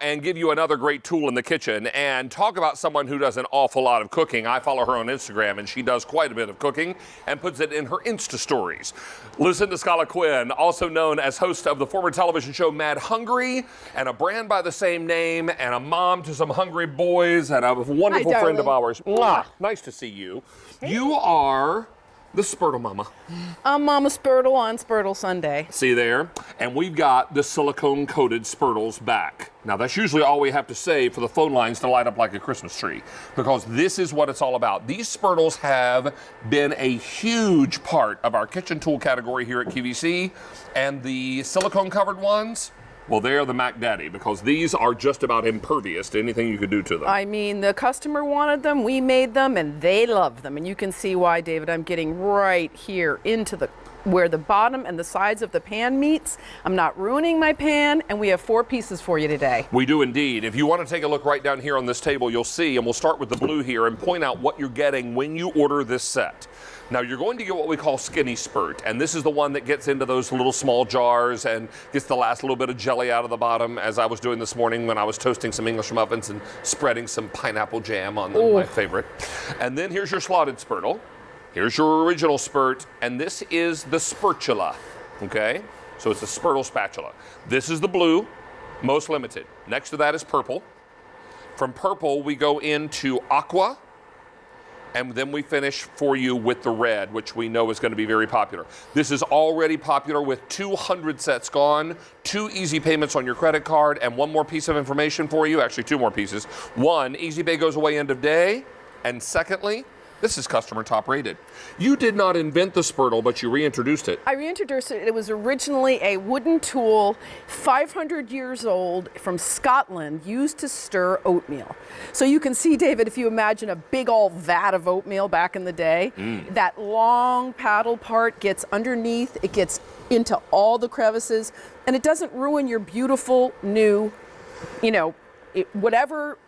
and give you another great tool in the kitchen and talk about someone who does an awful lot of cooking. I follow her on Instagram, and she does quite a bit of cooking and puts it in her Insta stories. Lucinda Scala Quinn, also known as host of the former television show Mad Hungry, and a brand by the same name, and a mom to some hungry boys, and a wonderful friend of ours. Mwah. Nice to see you. Hey. You are the Spurtle Mama. I'm Mama Spurtle on Spurtle Sunday. See there? And we've got the silicone-coated Spurtles back. Now, that's usually all we have to say for the phone lines to light up like a Christmas tree, because this is what it's all about. These Spurtles have been a huge part of our kitchen tool category here at QVC, and the silicone-covered ones, well, they're the Mac Daddy, because these are just about impervious to anything you could do to them. I mean, the customer wanted them, we made them, and they love them. And you can see why, David. I'm getting right here into where the bottom and the sides of the pan meets. I'm not ruining my pan, and we have 4 pieces for you today. We do indeed. If you want to take a look right down here on this table, you'll see, and we'll start with the blue here and point out what you're getting when you order this set. Now, you're going to get what we call skinny spurt, and this is the one that gets into those little small jars and gets the last little bit of jelly out of the bottom, as I was doing this morning when I was toasting some English muffins and spreading some pineapple jam on them, my favorite. And then here's your slotted spurtle. Here's your original spurt, and this is the spatula, okay? So it's a spurtle spatula. This is the blue, most limited. Next to that is purple. From purple, we go into aqua, and then we finish for you with the red, which we know is going to be very popular. This is already popular with 200 sets gone, 2 easy payments on your credit card, and 1 more piece of information for you, actually 2 more pieces. 1, Easy Pay goes away end of day, and secondly, this is customer top rated. You did not invent the Spurtle, but you reintroduced it. I reintroduced it. It was originally a wooden tool, 500 years old, from Scotland, used to stir oatmeal. So you can see, David, if you imagine a big old vat of oatmeal back in the day, that long paddle part gets underneath, it gets into all the crevices, and it doesn't ruin your beautiful new, whatever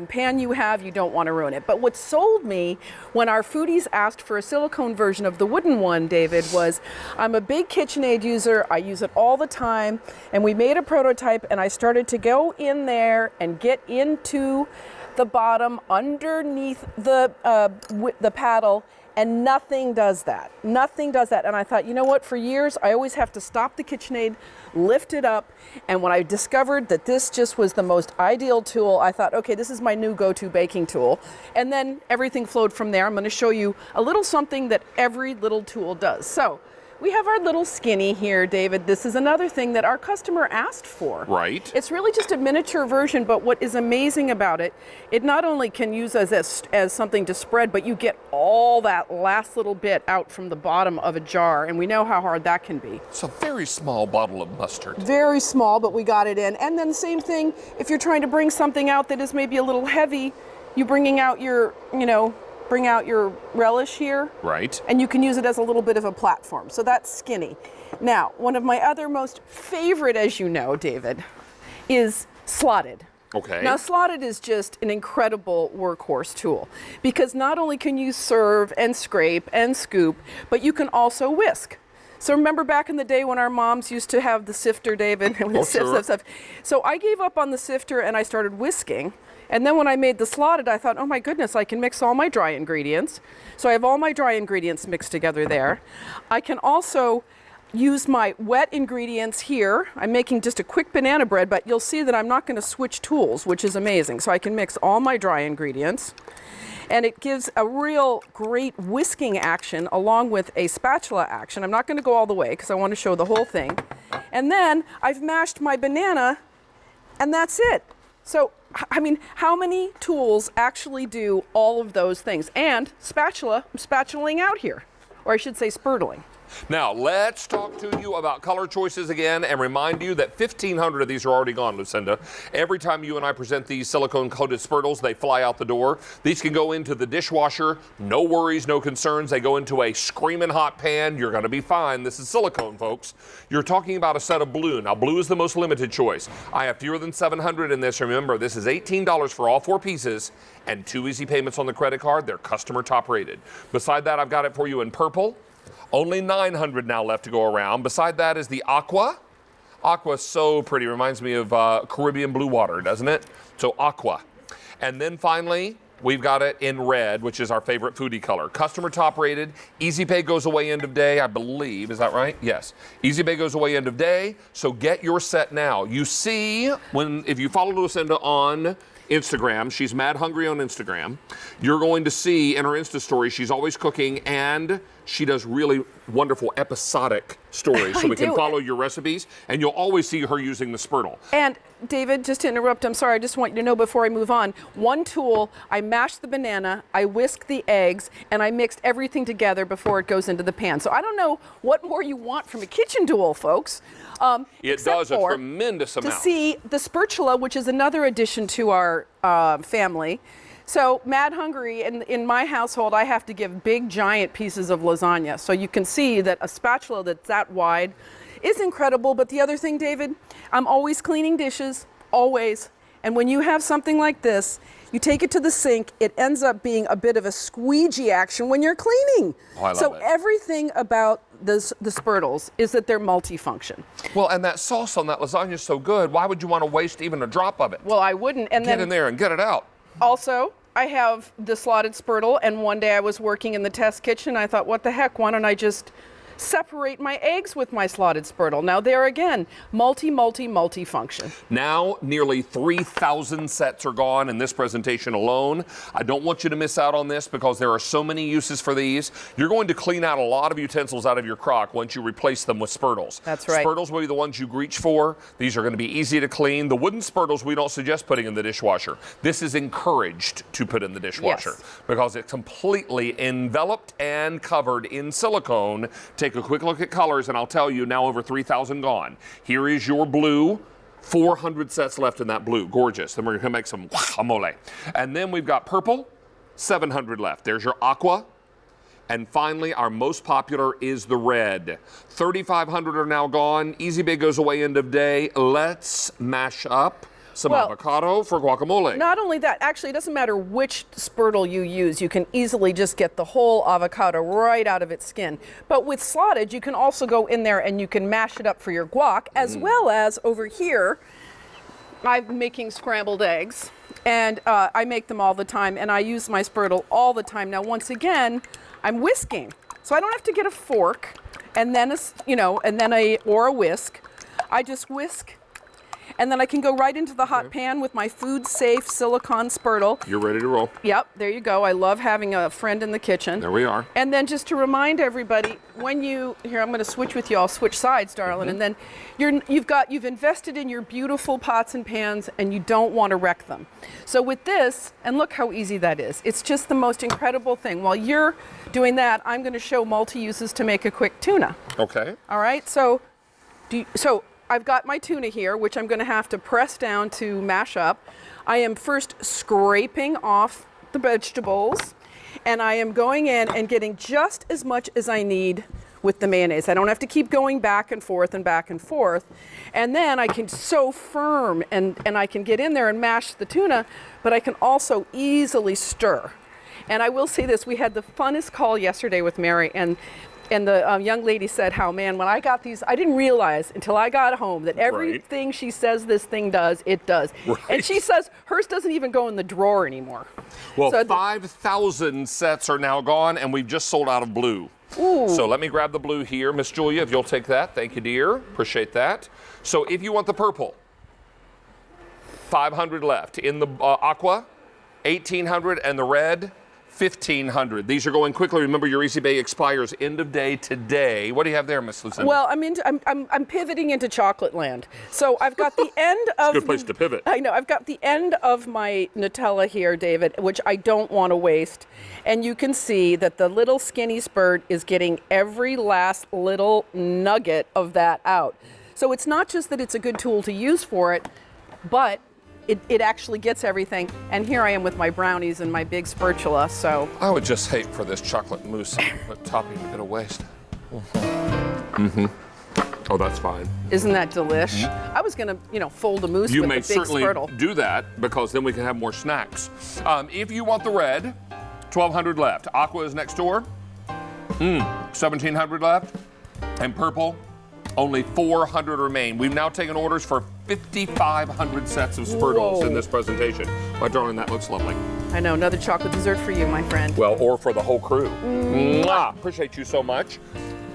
pan you have, you don't want to ruin it. But what sold me when our foodies asked for a silicone version of the wooden one, David, was I'm a big KitchenAid user. I use it all the time. And we made a prototype, and I started to go in there and get into the bottom underneath the paddle, and nothing does that. Nothing does that. And I thought, you know what, for years, I always have to stop the KitchenAid, lift it up, and when I discovered that this just was the most ideal tool, I thought, okay, this is my new go-to baking tool. And then everything flowed from there. I'm going to show you a little something that every little tool does. So we have our little skinny here, David. This is another thing that our customer asked for. Right. It's really just a miniature version, but what is amazing about it, it not only can use as something to spread, but you get all that last little bit out from the bottom of a jar, and we know how hard that can be. It's a very small bottle of mustard. Very small, but we got it in. And then the same thing, if you're trying to bring something out that is maybe a little heavy, you bring out your relish here. Right. And you can use it as a little bit of a platform. So that's skinny. Now, one of my other most favorite, as you know, David, is slotted. Okay. Now, slotted is just an incredible workhorse tool, because not only can you serve and scrape and scoop, but you can also whisk. So remember back in the day when our moms used to have the sifter, David? Sift. So I gave up on the sifter and I started whisking. And then when I made the slotted, I thought, oh my goodness, I can mix all my dry ingredients. So I have all my dry ingredients mixed together there. I can also use my wet ingredients here. I'm making just a quick banana bread, but you'll see that I'm not going to switch tools, which is amazing. So I can mix all my dry ingredients. And it gives a real great whisking action along with a spatula action. I'm not going to go all the way because I want to show the whole thing. And then I've mashed my banana, and that's it. So, I mean, how many tools actually do all of those things? And spatula, I'm spatulaing out here, or I should say spurtling. Now, let's talk to you about color choices again and remind you that 1,500 of these are already gone, Lucinda. Every time you and I present these silicone-coated Spurtles, they fly out the door. These can go into the dishwasher. No worries, no concerns. They go into a screaming hot pan. You're going to be fine. This is silicone, folks. You're talking about a set of blue. Now, blue is the most limited choice. I have fewer than 700 in this. Remember, this is $18 for all 4 pieces and 2 easy payments on the credit card. They're customer top rated. Beside that, I've got it for you in purple. Only 900 now left to go around. Beside that is the aqua. Aqua is so pretty. Reminds me of Caribbean blue water, doesn't it? So aqua. And then finally, we've got it in red, which is our favorite foodie color. Customer top rated. Easy Pay goes away end of day, I believe. Is that right? Yes. Easy Pay goes away end of day. So get your set now. You see, if you follow Lucinda on Instagram, she's mad hungry on Instagram. You're going to see in her Insta story, she's always cooking, and she does really wonderful episodic stories, so we can follow your recipes, and you'll always see her using the Spurtle. And David, just to interrupt, I'm sorry, I just want you to know before I move on, one tool, I mashed the banana, I whisked the eggs, and I mixed everything together before it goes into the pan. So I don't know what more you want from a kitchen tool, folks. It does a tremendous amount. To see the spatula, which is another addition to our family. So mad hungry, and in my household, I have to give big, giant pieces of lasagna. So you can see that a spatula that's that wide is incredible. But the other thing, David, I'm always cleaning dishes, always. And when you have something like this, you take it to the sink, it ends up being a bit of a squeegee action when you're cleaning. Oh, I love so it. Everything about the Spurtles is that they're multifunction. Well, and that sauce on that lasagna is so good, why would you want to waste even a drop of it? Well, I wouldn't. And Get in there and get it out. Also, I have the slotted Spurtle, and one day I was working in the test kitchen. I thought, what the heck, why don't I just separate my eggs with my slotted Spurtle? Now there again, multi-function. Now nearly 3,000 sets are gone in this presentation alone. I don't want you to miss out on this because there are so many uses for these. You're going to clean out a lot of utensils out of your crock once you replace them with Spurtles. That's right. Spurtles will be the ones you reach for. These are going to be easy to clean. The wooden Spurtles we don't suggest putting in the dishwasher. This is encouraged to put in the dishwasher because it's completely enveloped and covered in silicone. Take a quick look at colors, and I'll tell you now over 3,000 gone. Here is your blue. 400 sets left in that blue. Gorgeous. Then we're going to make some guacamole. And then we've got purple. 700 left. There's your aqua. And finally, our most popular is the red. 3,500 are now gone. Easy Bake goes away end of day. Let's mash up some avocado for guacamole. Not only that, actually, it doesn't matter which Spurtle you use. You can easily just get the whole avocado right out of its skin. But with slotted, you can also go in there and you can mash it up for your guac, as well as over here, I'm making scrambled eggs. And I make them all the time, and I use my Spurtle all the time. Now, once again, I'm whisking. So I don't have to get a fork and then or a whisk. I just whisk. And then I can go right into the hot pan with my food-safe Silicone Spurtle. You're ready to roll. Yep, there you go. I love having a friend in the kitchen. There we are. And then just to remind everybody, here I'm going to switch with you. I'll switch sides, darling. And then you've invested in your beautiful pots and pans, and you don't want to wreck them. So with this, and look how easy that is. It's just the most incredible thing. While you're doing that, I'm going to show multi-uses to make a quick tuna. Okay. All right. So I've got my tuna here, which I'm going to have to press down to mash up. I am first scraping off the vegetables, and I am going in and getting just as much as I need with the mayonnaise. I don't have to keep going back and forth and back and forth. And then I can so firm, and I can get in there and mash the tuna, but I can also easily stir. And I will say this, we had the funnest call yesterday with Mary, and the young lady said how, man, when I got these, I didn't realize until I got home that everything she says this thing does, it does. Right. And she says hers doesn't even go in the drawer anymore. Well, so 5,000 sets are now gone, and we've just sold out of blue. Ooh. So let me grab the blue here, Miss Julia, if you'll take that. Thank you, dear. Appreciate that. So if you want the purple, 500 left. In the aqua, 1,800, and the red, 1,500. These are going quickly. Remember, your Easy Bay expires end of day today. What do you have there, Miss Lucinda? Well, I'm pivoting into chocolate land. So I've got the end of... Good place to pivot. I know. I've got the end of my Nutella here, David, which I don't want to waste. And you can see that the little skinny spurt is getting every last little nugget of that out. So it's not just that it's a good tool to use for it, but it actually gets everything. And here I am with my brownies and my big spatula, so. I would just hate for this chocolate mousse topping to get a waste. Mm-hmm. Oh, that's fine. Isn't that delish? I was gonna, fold a mousse with a big Spurtle. You may certainly do that because then we can have more snacks. If you want the red, 1,200 left. Aqua is next door. 1,700 left. And purple, Only 400 remain. We've now taken orders for 5,500 sets of Spurtles Whoa. in this presentation. My darling, that looks lovely. I know, another chocolate dessert for you, my friend. Well, or for the whole crew. Mwah. Appreciate you so much.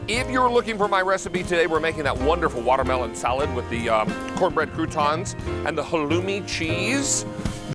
If you're looking for my recipe today, we're making that wonderful watermelon salad with the cornbread croutons and the halloumi cheese.